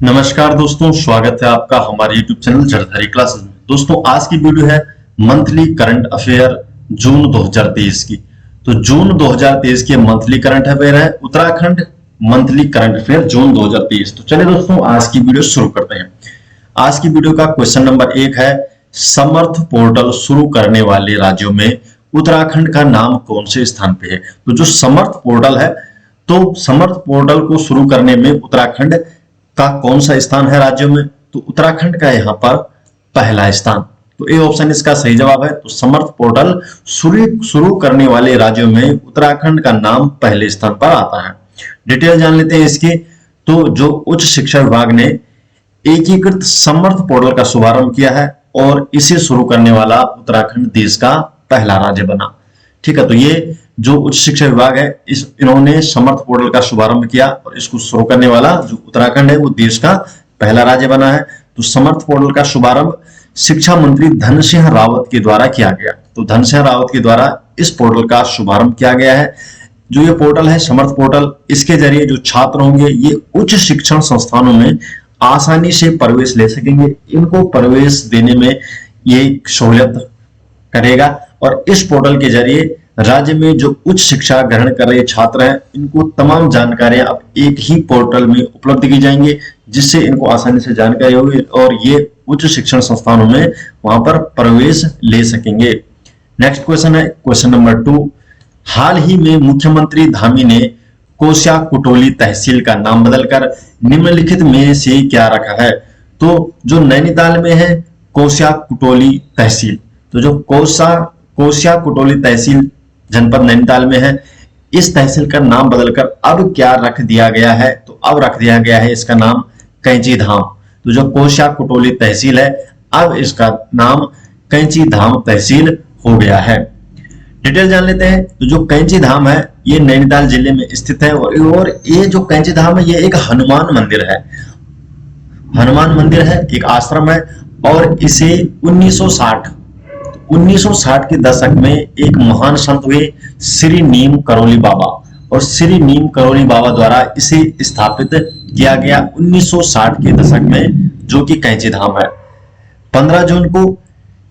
नमस्कार दोस्तों, स्वागत है आपका हमारे YouTube चैनल जरधारी क्लासेस में। दोस्तों, आज की वीडियो है मंथली करंट अफेयर जून 2023 की। तो जून 2023 के मंथली करंट अफेयर है उत्तराखंड मंथली करंट अफेयर जून 2023। तो चलिए दोस्तों, आज की वीडियो शुरू करते हैं। आज की वीडियो का क्वेश्चन नंबर 1 है, समर्थ पोर्टल शुरू करने वाले राज्यों में उत्तराखंड का नाम कौन से स्थान पे है। तो जो समर्थ पोर्टल है, तो समर्थ पोर्टल को शुरू करने में उत्तराखंड का कौन सा स्थान है राज्यों में। तो उत्तराखंड का यहाँ पर पहला स्थान। तो ए ऑप्शन इसका सही जवाब है। तो समर्थ पोर्टल शुरू करने वाले राज्यों में उत्तराखंड का नाम पहले स्थान पर आता है। डिटेल जान लेते हैं इसकी। तो जो उच्च शिक्षा विभाग ने एकीकृत समर्थ पोर्टल का शुभारंभ किया है और इसे शुरू करने वाला उत्तराखंड देश का पहला राज्य बना। ठीक है, तो ये जो उच्च शिक्षा विभाग है, इन्होंने समर्थ पोर्टल का शुभारंभ किया और इसको शुरू करने वाला जो उत्तराखंड है वो देश का पहला राज्य बना है। तो समर्थ पोर्टल का शुभारंभ शिक्षा मंत्री धन सिंह रावत के द्वारा किया गया। तो धन सिंह रावत के द्वारा इस पोर्टल का शुभारंभ किया गया है। जो ये पोर्टल है समर्थ पोर्टल, इसके जरिए जो छात्र होंगे ये उच्च शिक्षण संस्थानों में आसानी से प्रवेश ले सकेंगे। इनको प्रवेश देने में ये सहूलियत करेगा और इस पोर्टल के जरिए राज्य में जो उच्च शिक्षा ग्रहण कर रहे छात्र हैं, इनको तमाम जानकारियां अब एक ही पोर्टल में उपलब्ध की जाएंगे, जिससे इनको आसानी से जानकारी होगी और ये उच्च शिक्षण संस्थानों में वहां पर प्रवेश ले सकेंगे। नेक्स्ट क्वेश्चन है क्वेश्चन नंबर 2। हाल ही में मुख्यमंत्री धामी ने कोस्या कुटोली तहसील का नाम बदलकर निम्नलिखित में से क्या रखा है। तो जो नैनीताल में है कोस्या कुटोली तहसील, तो जो कोस्या कुटोली तहसील जनपद नैनीताल में है, इस तहसील का नाम बदलकर अब क्या रख दिया गया है। तो अब रख दिया गया है इसका नाम कैंची धाम। तो जो कोस्या कुटोली तहसील है, अब इसका नाम कैंची धाम तहसील हो गया है। डिटेल जान लेते हैं। तो जो कैंची धाम है ये नैनीताल जिले में स्थित है और ये जो कैंची धाम है ये एक हनुमान मंदिर है। हनुमान मंदिर है, एक आश्रम है और इसे 1960 के दशक में एक महान संत हुए श्री नीम करोली बाबा, और श्री नीम करोली बाबा द्वारा इसे स्थापित किया गया 1960 के दशक में, जो कि कैंची धाम है। 15 जून को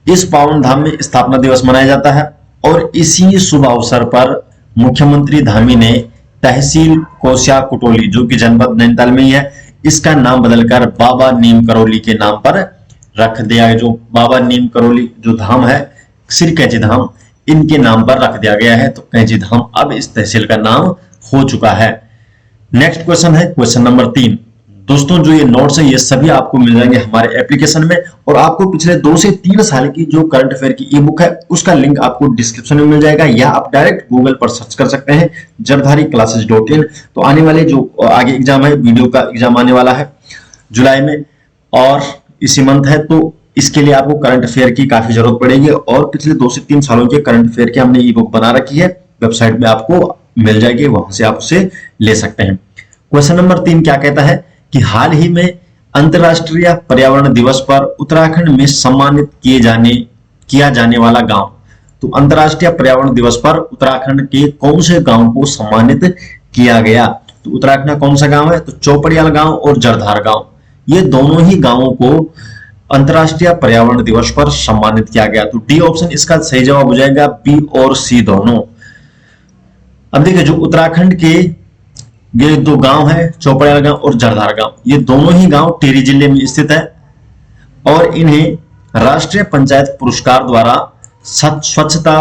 इस पावन धाम में स्थापना दिवस मनाया जाता है और इसी शुभ अवसर पर मुख्यमंत्री धामी ने तहसील कोस्या कुटोली, जो कि जनपद नैनीताल में ही है, इसका नाम बदलकर बाबा नीम करोली के नाम पर रख दिया है। जो बाबा नीम करोली जो धाम है, श्री कैंची धाम, इनके नाम पर रख दिया गया है। तो कैंची धाम अब इस तहसील का नाम हो चुका है। नेक्स्ट क्वेश्चन है क्वेश्चन नंबर 3। दोस्तों, जो ये नोट्स है ये सभी आपको मिल जाएंगे हमारे एप्लीकेशन में, और आपको पिछले 2 से 3 साल की जो करंट अफेयर की ई बुक है उसका लिंक आपको डिस्क्रिप्शन में मिल जाएगा, या आप डायरेक्ट गूगल पर सर्च कर सकते हैं जरधारी classes.in। तो आने वाले जो आगे एग्जाम है, वीडियो का एग्जाम आने वाला है जुलाई में और इसी मंथ है, तो इसके लिए आपको करंट अफेयर की काफी जरूरत पड़ेगी। और पिछले 2 से 3 सालों के करंट अफेयर की हमने ई बुक बना रखी है, वेबसाइट में आपको मिल जाएगी, वहां से आप उसे ले सकते हैं। क्वेश्चन नंबर 3 क्या कहता है कि हाल ही में अंतरराष्ट्रीय पर्यावरण दिवस पर उत्तराखंड में सम्मानित किया जाने वाला गांव। तो अंतरराष्ट्रीय पर्यावरण दिवस पर उत्तराखंड के कौन से गांव को सम्मानित किया गया। तो उत्तराखंड का कौन सा गांव है। तो चौपड़ियाल गांव और जरधार गांव, ये दोनों ही गांवों को अंतरराष्ट्रीय पर्यावरण दिवस पर सम्मानित किया गया। तो डी ऑप्शन इसका सही जवाब हो जाएगा, बी और सी दोनों। अब देखिए, जो उत्तराखंड के ये 2 गांव है, चौपड़ियाल गांव और जरधार गांव, ये दोनों ही गांव टिहरी जिले में स्थित है और इन्हें राष्ट्रीय पंचायत पुरस्कार द्वारा स्वच्छता,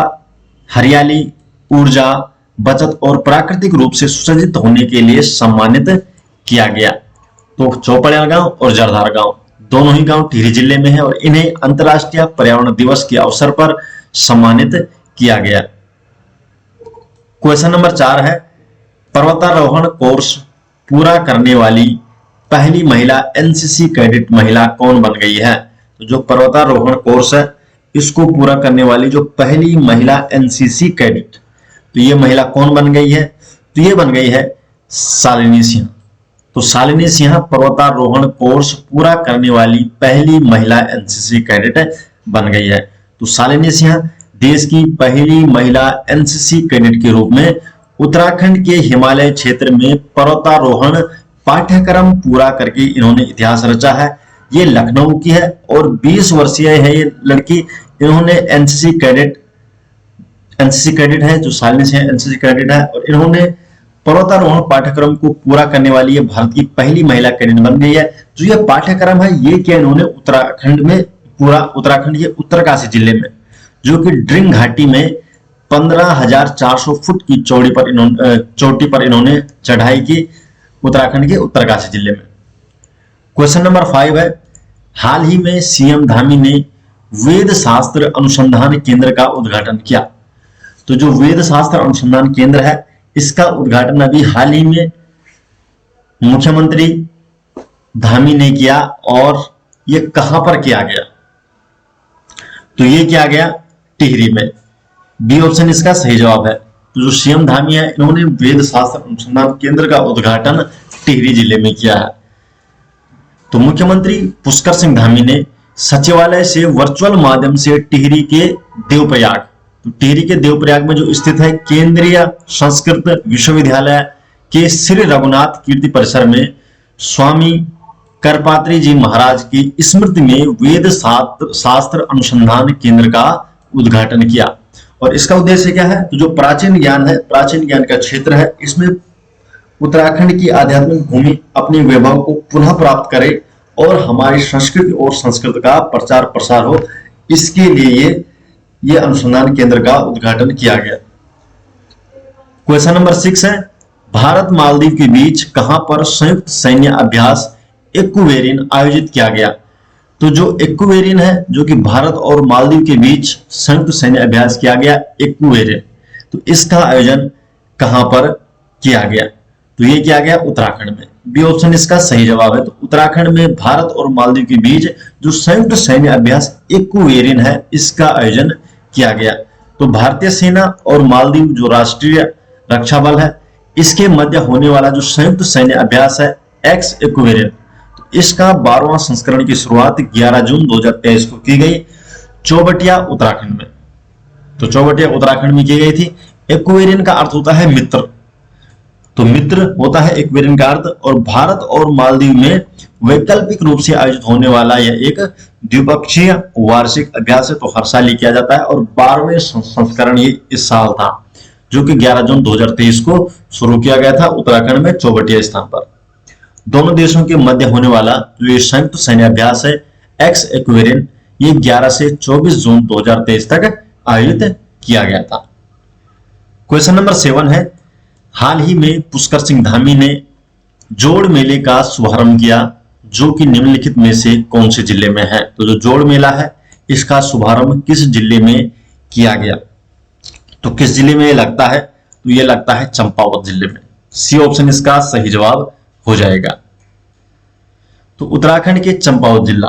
हरियाली, ऊर्जा बचत और प्राकृतिक रूप से सुसज्जित होने के लिए सम्मानित किया गया। तो चौपड़ियाल गांव और जरधार गांव दोनों ही गांव टिहरी जिले में है और इन्हें अंतरराष्ट्रीय पर्यावरण दिवस के अवसर पर सम्मानित किया गया। क्वेश्चन नंबर 4 है, पर्वतारोहण कोर्स पूरा करने वाली पहली महिला एनसीसी कैडेट महिला कौन बन गई है। तो जो पर्वतारोहण कोर्स है इसको पूरा करने वाली जो पहली महिला एनसीसी कैडेट, तो ये महिला कौन बन गई है। तो ये बन गई है शालिनी सिंह। तो शालिनी सिंह पर्वतारोहण कोर्स पूरा करने वाली पहली महिला एनसीसी कैडेट बन गई है। तो शालिनी सिंह देश की पहली महिला एनसीसी कैडेट के रूप में उत्तराखंड के हिमालय क्षेत्र में पर्वतारोहण पाठ्यक्रम पूरा करके इन्होंने इतिहास रचा है। ये लखनऊ की है और 20 वर्षीय है ये लड़की। इन्होंने एनसीसी कैडेट है, जो साइलेंस है एनसीसी कैडेट है, और इन्होंने पर्वतारोहण पाठ्यक्रम को पूरा करने वाली ये भारत की पहली महिला कैडेट बन गई है। जो ये पाठ्यक्रम है ये किया इन्होंने उत्तराखंड में, पूरा उत्तराखंड ये उत्तरकाशी जिले में, जो कि ड्रिंग घाटी में 15,400 फुट की चोटी पर इन्होंने चढ़ाई की, उत्तराखंड के उत्तरकाशी जिले में। क्वेश्चन नंबर 5 है, हाल ही में सीएम धामी ने वेद शास्त्र अनुसंधान केंद्र का उद्घाटन किया। तो जो वेद शास्त्र अनुसंधान केंद्र है इसका उद्घाटन अभी हाल ही में मुख्यमंत्री धामी ने किया, और ये कहां पर किया गया? तो ये किया गया टिहरी में। बी ऑप्शन इसका सही जवाब है। तो जो सीएम धामी है इन्होंने वेद शास्त्र अनुसंधान केंद्र का उद्घाटन टिहरी जिले में किया है। तो मुख्यमंत्री पुष्कर सिंह धामी ने सचिवालय से वर्चुअल माध्यम से टिहरी के देवप्रयाग, तो टिहरी के देवप्रयाग में जो स्थित है केंद्रीय संस्कृत विश्वविद्यालय के श्री रघुनाथ कीर्ति परिसर में स्वामी करपात्री जी महाराज की स्मृति में वेद शास्त्र अनुसंधान केंद्र का उद्घाटन किया। और इसका उद्देश्य क्या है? तो जो प्राचीन ज्ञान है, प्राचीन ज्ञान का क्षेत्र है, इसमें उत्तराखंड की आध्यात्मिक भूमि अपने वैभव को पुनः प्राप्त करे और हमारी संस्कृति और संस्कृत का प्रचार प्रसार हो, इसके लिए ये अनुसंधान केंद्र का उद्घाटन किया गया। क्वेश्चन नंबर 6 है, भारत मालदीव के बीच कहां पर संयुक्त सैन्य अभ्यास एक्वेरिन आयोजित किया गया? तो जो एक्वेरिन है, जो कि भारत और मालदीव के बीच संयुक्त सैन्य अभ्यास किया गया एक्वेरिन, तो इसका आयोजन कहां पर किया गया? तो ये किया गया उत्तराखंड में। बी ऑप्शन इसका सही जवाब है। तो उत्तराखंड में भारत और मालदीव के बीच जो संयुक्त सैन्य अभ्यास एक्वेरिन है इसका आयोजन किया गया। तो भारतीय सेना और मालदीव जो राष्ट्रीय रक्षा बल है इसके मध्य होने वाला जो संयुक्त सैन्य अभ्यास है एक्स एक्वेरिन, तो इसका 12वां संस्करण की शुरुआत 11 जून 2023 को की गई चौबटिया उत्तराखंड में। तो चौबटिया उत्तराखंड में की गई थी। एक्वेरिन का अर्थ होता है मित्र, तो मित्र होता है एक्वेरिन का अर्थ। और भारत और मालदीव में वैकल्पिक रूप से आयोजित होने वाला यह एक द्विपक्षीय वार्षिक अभ्यास है, तो हर साल ये किया जाता है। और 12वें संस्करण ये इस साल था, जो कि 11 जून 2023 को शुरू किया गया था उत्तराखंड में चौबटिया स्थान पर। दोनों देशों के मध्य होने वाला जो ये संयुक्त सैन्य अभ्यास है एक्स एक्वेरिन, ये 11 से 24 जून 2023 तक आयोजित किया गया था। क्वेश्चन नंबर 7 है, हाल ही में पुष्कर सिंह धामी ने जोड़ मेले का शुभारंभ किया, जो कि निम्नलिखित में से कौन से जिले में है? तो जो जोड़ मेला है इसका शुभारंभ किस जिले में किया गया? तो किस जिले में ये लगता है? तो ये लगता है चंपावत जिले में। सी ऑप्शन इसका सही जवाब हो जाएगा। तो उत्तराखंड के चंपावत जिला,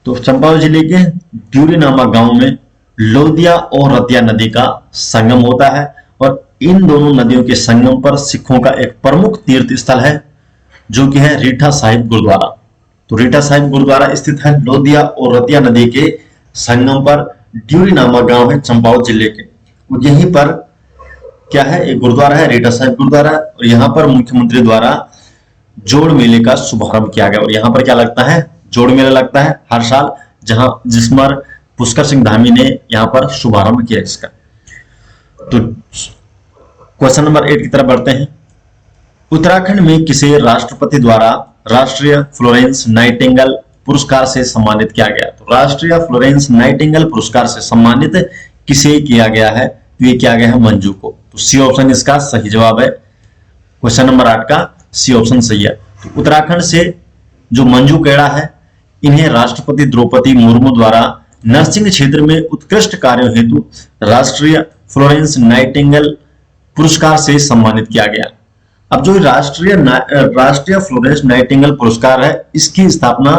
तो चंपावत जिले के ड्यूरी नामक गांव में लोदिया और रतिया नदी का संगम होता है, और इन दोनों नदियों के संगम पर सिखों का एक प्रमुख तीर्थ स्थल है, जो कि है रीठा साहिब गुरुद्वारा। तो रीठा साहिब गुरुद्वारा स्थित है लोदिया और रतिया नदी के संगम पर, ड्यूरी नामक गांव है चंपावत जिले के। और यहीं पर क्या है, एक गुरुद्वारा है रीठा साहिब गुरुद्वारा, और यहाँ पर मुख्यमंत्री द्वारा जोड़ मेले का शुभारंभ किया गया। और यहाँ पर क्या लगता है? जोड़ मेला लगता है हर साल, जिस पर पुष्कर सिंह धामी ने यहाँ पर शुभारंभ किया इसका। तो क्वेश्चन नंबर 8 की तरफ बढ़ते हैं। उत्तराखंड में किसे राष्ट्रपति द्वारा राष्ट्रीय फ्लोरेंस नाइटिंगेल पुरस्कार से सम्मानित किया गया? तो राष्ट्रीय फ्लोरेंस नाइटिंगेल पुरस्कार से सम्मानित किसे किया गया है? तो ये किया गया है मंजू को। तो सी ऑप्शन इसका सही जवाब है। क्वेश्चन नंबर 8 का सी ऑप्शन सही है। तो उत्तराखंड से जो मंजू केड़ा है, इन्हें राष्ट्रपति द्रौपदी मुर्मू द्वारा नर्सिंग क्षेत्र में उत्कृष्ट कार्यों हेतु राष्ट्रीय फ्लोरेंस नाइटिंगेल पुरस्कार से सम्मानित किया गया। अब जो राष्ट्रीय फ्लोरेंस नाइटिंगेल पुरस्कार है, इसकी स्थापना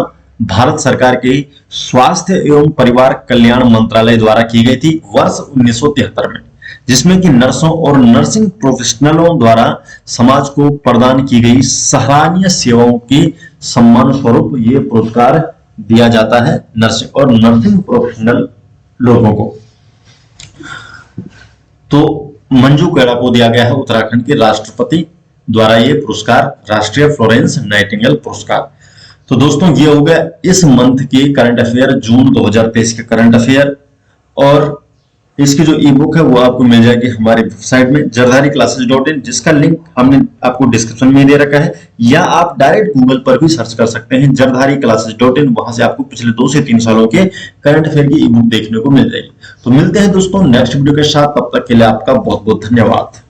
भारत सरकार के स्वास्थ्य एवं परिवार कल्याण मंत्रालय द्वारा की गई थी वर्ष 1973 में, जिसमें कि नर्सों और नर्सिंग प्रोफेशनलों द्वारा समाज को प्रदान की गई सराहनीय सेवाओं के सम्मान स्वरूप ये पुरस्कार दिया जाता है नर्सिंग और नर्सिंग प्रोफेशनल लोगों को। तो मंजू केड़ा को दिया गया है उत्तराखंड के राष्ट्रपति द्वारा ये पुरस्कार, राष्ट्रीय फ्लोरेंस नाइटिंगेल पुरस्कार। तो दोस्तों ये हो गया इस मंथ के करंट अफेयर, जून 2023 के करंट अफेयर। और इसकी जो ई बुक है वो आपको मिल जाएगी हमारी वेबसाइट में jardhariclasses.in, जिसका लिंक हमने आपको डिस्क्रिप्शन में दे रखा है, या आप डायरेक्ट गूगल पर भी सर्च कर सकते हैं jardhariclasses.in। वहां से आपको पिछले 2 से 3 सालों के करंट अफेयर की ई बुक देखने को मिल जाएगी। तो मिलते हैं दोस्तों नेक्स्ट वीडियो के साथ, तब तक के लिए आपका बहुत बहुत धन्यवाद।